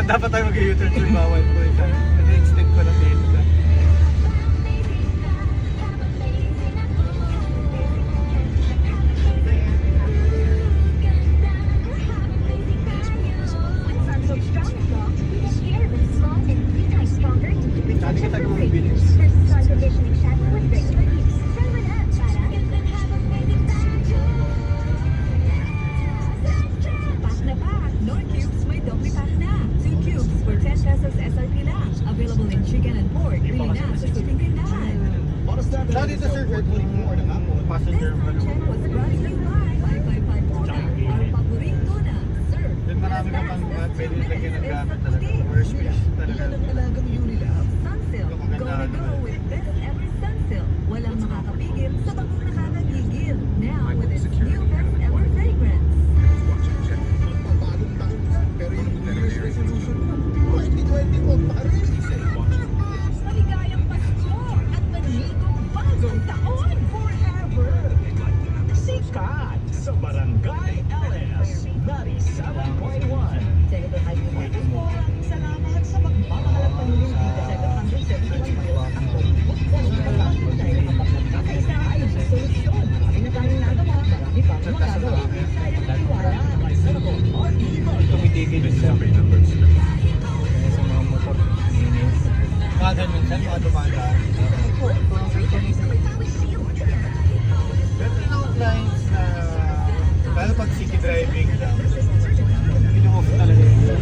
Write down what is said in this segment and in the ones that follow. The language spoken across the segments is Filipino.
dapat tayo mag-U-turn sir, bawal po ito. Extend ko lang dito sir. Dati kita gumibilis. Available in chicken and pork. Bili na sa suking tindahan. Dati dito sir, Red Bull or naman po, passenger This check was brought to you by 555 Tuna, our paborito na. Sir, Then marami ka pang pwede lagyan ng gamit talaga. Or space talaga. Sunsil, go to go with best ever Sunsil. Walang makakapigil sa bagong nakakagigil. Now with its new best ever fragrance. Maligayang Pasko at manigong bagong taon forever. Sikat sa Barangay LS 97.1. Senator Heidi Marcos po, maraming salamat sa magmamahal at panunod sa 771 miles ang bukwan ng pagkakot dahil kapag nagkakaisa ay may solusyon. Marami na tayong nagawa, marami pang magagawa. Kaya magtiwala. Tumitigil siya. Sa mga motor. Mga ganyan siya, mga dumadaan. Pero yung lines na, lalo pag city driving lang, pinuhof talaga yun.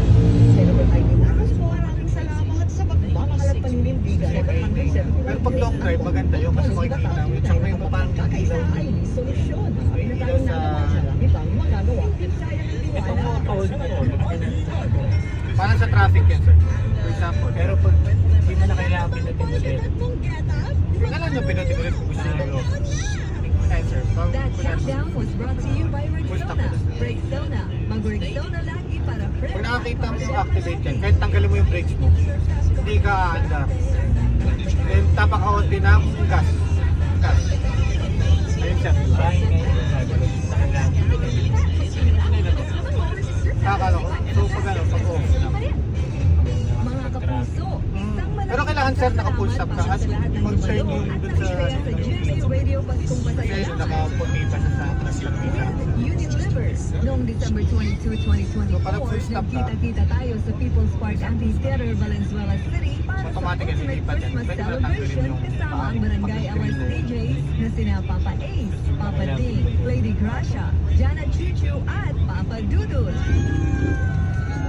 Senator Heidi Marcos po, maraming salamat sa magmamahal at panindigan. Pero pag long drive, maganda yun kasi makikita mo. Tsaka may parang Kakaisa ilaw. ay may solusyon. Marami na tayong nagawa, marami pang magagawa. Kaya Itong magtiwala. mga toll na yun. Parang sa traffic yan, sir. For example. Pero pag hindi mo na kailangan pinatimulit. Alam nyo pinatimulit kung gusto nyo. Ayun, sir. That countdown was brought to you by Rexona. Rexona. Mag-Rexona lagi para fresh. Pag nakakita mo yung activate yan, kahit tanggalin mo yung brakes mo, hindi ka aandar. Then tapa ka konti ng gas. Gas. Ayun siya. Kakala ko. So pag ano, pag off na. Mga kapuso, isang malaking Pero kailangan, sir, naka-full stop ka. At mag-turn yung dun sa... sa GMA Radio Paskong Kasi Pasayaan. naka-puti pa siya sa traffic. Unilever. Noong December 22, 2024, So, parang full stop ka. nagkita-kita tayo sa People's Park Amphitheater, Valenzuela City para sa Automatic yan, ultimate lilipat yan. Christmas Pwede mo celebration tanggalin yung kasama ang Barangay LS DJs na sina Papa Ace, Papa D, Lady Gracia, Jana Chuchu at Papa Dudul.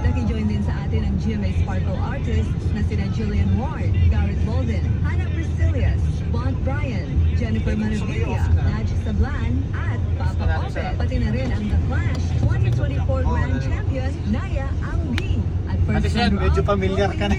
Nakijoin din sa atin ang GMA Sparkle artists na sina Julian Ward, Garrett Bolden, Hannah Priscillias, Bont Bryan, Jennifer Maravilla, Naj Sablan, at Papa Ope. Pati na rin ang The Clash 2024 Grand Champion, Naya Ambi. At Ate first Shen, medyo familiar ka na.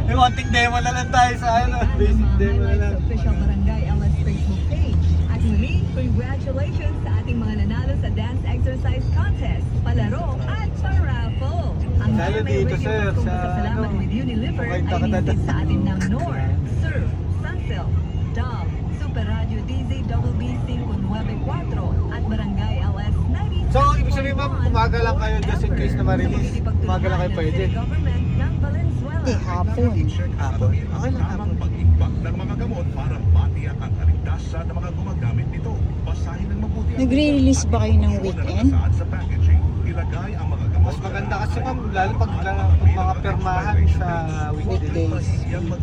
May konting demo na lang tayo sa ano. Basic demo na lang. Sa official Barangay LS Facebook page. At muli, congratulations sa ating mga nanalo sa dance exercise contest, palaro at pa-raffle. Ang Lalo GMA dito, Radio sir, Paskong sa Pasasalamat ano, with Unilever ay okay, hinihintid sa atin ng NOR, Surf, Sunsilk, Dove, Super Radio DZWB 594 at Barangay LS 90. So, ibig sabihin ma'am, umaga lang kayo just in case na ma-release. Umaga lang kayo pwede. Government ng Valenzuela. Hapon. Hapon. Okay lang hapon. Pag-imbak ng mga gamot para matiyak ang kaligtasan ng mga gumagamit nito. Basahin ng mabuti. ang Nagre-release ba kayo ng weekend? nakasaad sa packaging. Ilagay ang mga gamot. Mas maganda kasi ma'am, lalo pag mga permahan sa weekdays.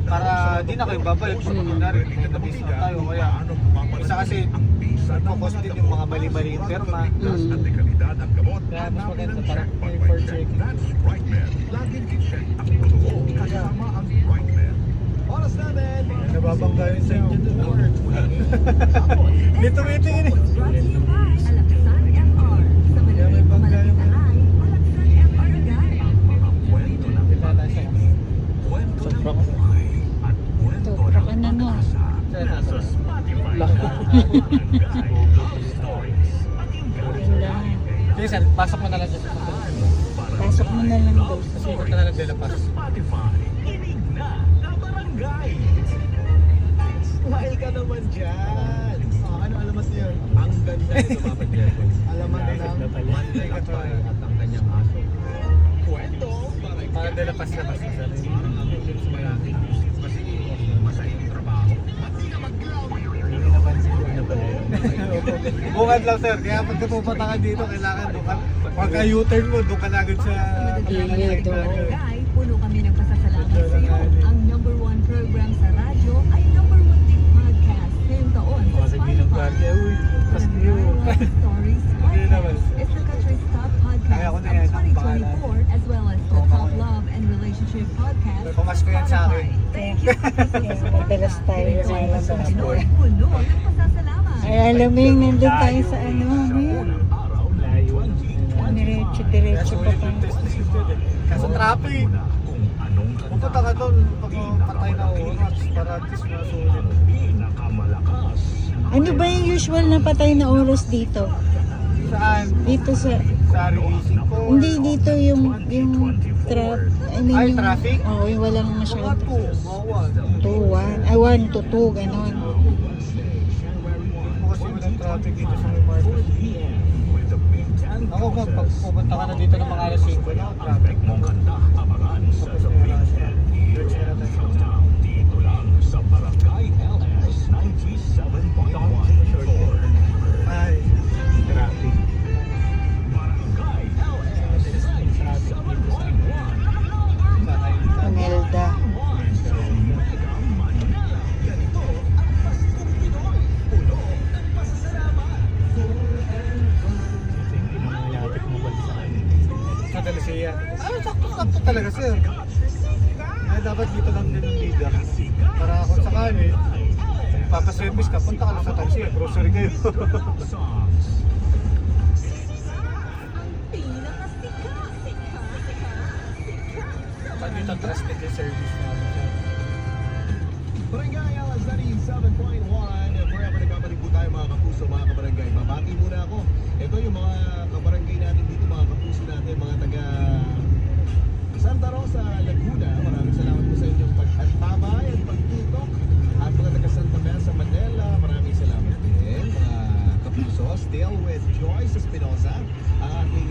Para di na kayo babalik. Pag kunwari, nagkabis na tayo. Kaya, isa kasi, focus din yung mga mali-mali yung perma. At dekalidad ang gamot. Kaya mas maganda Namin ang para check by for check. checking. That's Brightmed. Laging i-check ang totoo kasama ang Brightmed. Oras namin. Nababangga yun sa inyo dun. Dito meeting yun eh. Brought to you by Alaksan FR. Sa maliliit o malaking alay, Alaksan FR Guide. Kwento ng Kita na siya. kwento ng Sobrang- buhay at kwento Sobra ka ng na, no? pag-asa. Nasa Spotify na. Barangay Love Stories. Pakinggan. Yun lang. Sige sir, pasok mo na lang dyan. Pasok mo na lang daw. Kasi punta na lang dyan pas. Spotify. Inig na na barangay. Smile ka naman dyan. Ano alamat niyo? Ang ganda nito Mama Jeff. Alamat na ng Monday at ang kanyang aso. Kwento. Parang de la Paz na kasi sa malaki. Kasi masaya yung trabaho. Pati ka mag-ground. Hindi napansin ko na pala yun. Bungad lang sir, kaya pagka pupunta ka dito, kailangan doon ka. Pagka U-turn mo, doon ka na agad sa kabilang Gilid, side na oo. agad. Guy, puno kami ng pasasalamat sa iyo. Ang #1 program sa radyo ay #1 din podcast ngayong taon sa Mga sabihin ng guardia, uy, pas The niyo. Viral Stories Hindi naman. Podcast is the country's top podcast Kaya ko of na yan, ang 2024 as well as the top love and relationship podcast May pamasko yan sa akin. Thank you for Kaya madalas tayo sa labas. Pinoy puno ng pasasalamat. Ay, alam mo yung nandun tayo sa ano, ngayon. Layo. Diretso pa Sulit tayo. yung test eh. Kaso traffic. Kung anong Pupunta ka doon pag patay na oras para at least masulit. pinakamalakas. Ano ba yung usual na patay na oras dito? Saan? Dito sa... Sa releasing ko? Hindi dito yung I mean, Ay, yung, traffic? Oo, yung walang Mga masyado. 2, mga 1. 2, 1. Ay, 1 to 2, ganon. Mo kasi walang traffic dito sa may market. Ako ba, pag pupunta ka na dito ng mga alas 5 na, traffic mo. Mong kanta, abangan sa Tapos may wala siya. Diretso na tayo. dito lang sa Barangay LS 97.1. Ay, traffic. Barangay LS 97.1. Imelda. Ganito ang Paskong Pinoy. Puno ng pasasalamat. Sa Dalisia. Ah, sakto-sakto talaga sir. Ay, dapat dito lang din yung leader. Para kung sakali, papaservice ka, punta ka lang sa Dalisia. Grocery kayo. Pag dito, trusted yung service namin. sir. Barangay LS 97.1. Forever nagkabalik po tayo mga kapuso, mga kabarangay. Mabati muna ako. Ito yung mga kabarangay natin dito, mga kapuso natin, mga taga Santa Rosa, Laguna. Maraming salamat po sa inyong pag-atbabay at pagtutok. At mga taga Santa Mesa, Manila, maraming salamat din. Mga kapuso, still with Joyce Espinosa, ang ating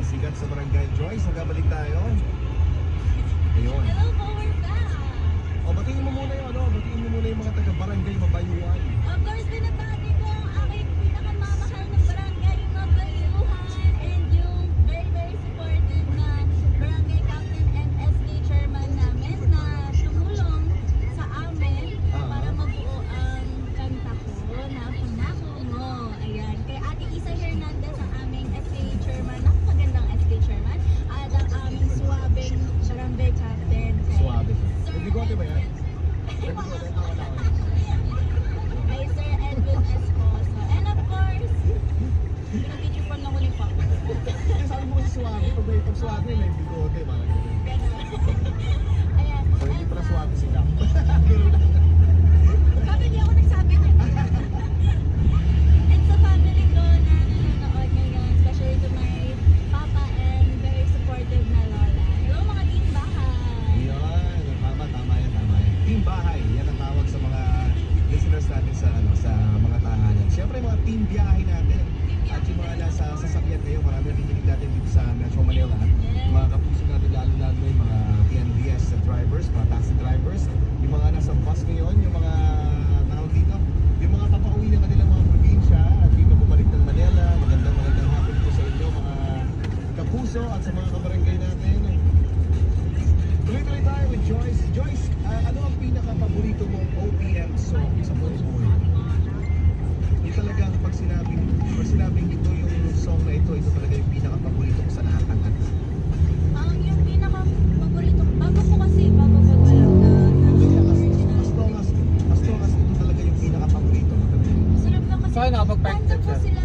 sikat sa barangay. Joyce, nagkabalik tayo. Ayun. Hello po, we're back. O, batiin mo muna yung mga taga-barangay Mabayuan. Of course, binabati ko ang aking pinakamamahal na barangay Mabayuhan and yung very, very supportive na barangay captain and SK chairman namin na tumulong sa amin para mabuo ang kanta ko na Pangako Mo. Ayan. Kay Ate Isa Hernandez, ang aming SK chairman, napakagandang SK chairman, at ang aming suwabing barangay captain. Kay Suwabe. Sir May bigote ba yan? Ay, Sir Edwin Esposo. And of course, pinag-teacher pa lang ko ni Papa. Kasi sabi mo kasi suwabe, pag suwabe may bigote, parang ganun. Ayan. So hindi pala suwabe sila. Bakit di ako nagsabi niya? And sa family ko na nanonood ngayon, especially to my Papa and very supportive na Lola. Hello mga team bahay! Yun, tama yan. Team bahay, yan ang tawag sa mga listeners natin sa mga tahanan. Siyempre mga team biyahe natin. At yung mga nasa sasakyan ngayon, marami ang dinig natin dito sa Metro Manila. Yung mga kapuso natin lalo yung mga PNDS drivers, mga taxi drivers. Yung mga nasa bus ngayon, yung mga tawag dito, yung mga papauwi ng kanilang mga probinsya at dito bumalik ng Manila. Magandang hapon po sa inyo mga kapuso at sa mga kabarangay natin. Tuloy-tuloy tayo with Joyce. Joyce, ano ang pinaka-paborito mong OPM song sa buong buhay? Yung talagang pag sinabing ito yung song na ito talaga yung pinaka-paborito ko sa lahat ng kanta. Yung pinaka-paborito ko, bago ko alam na original. As long as ito talaga yung pinaka-paborito mo talaga. Masarap lang kasi Saan nakapag-practice banda po siya? sila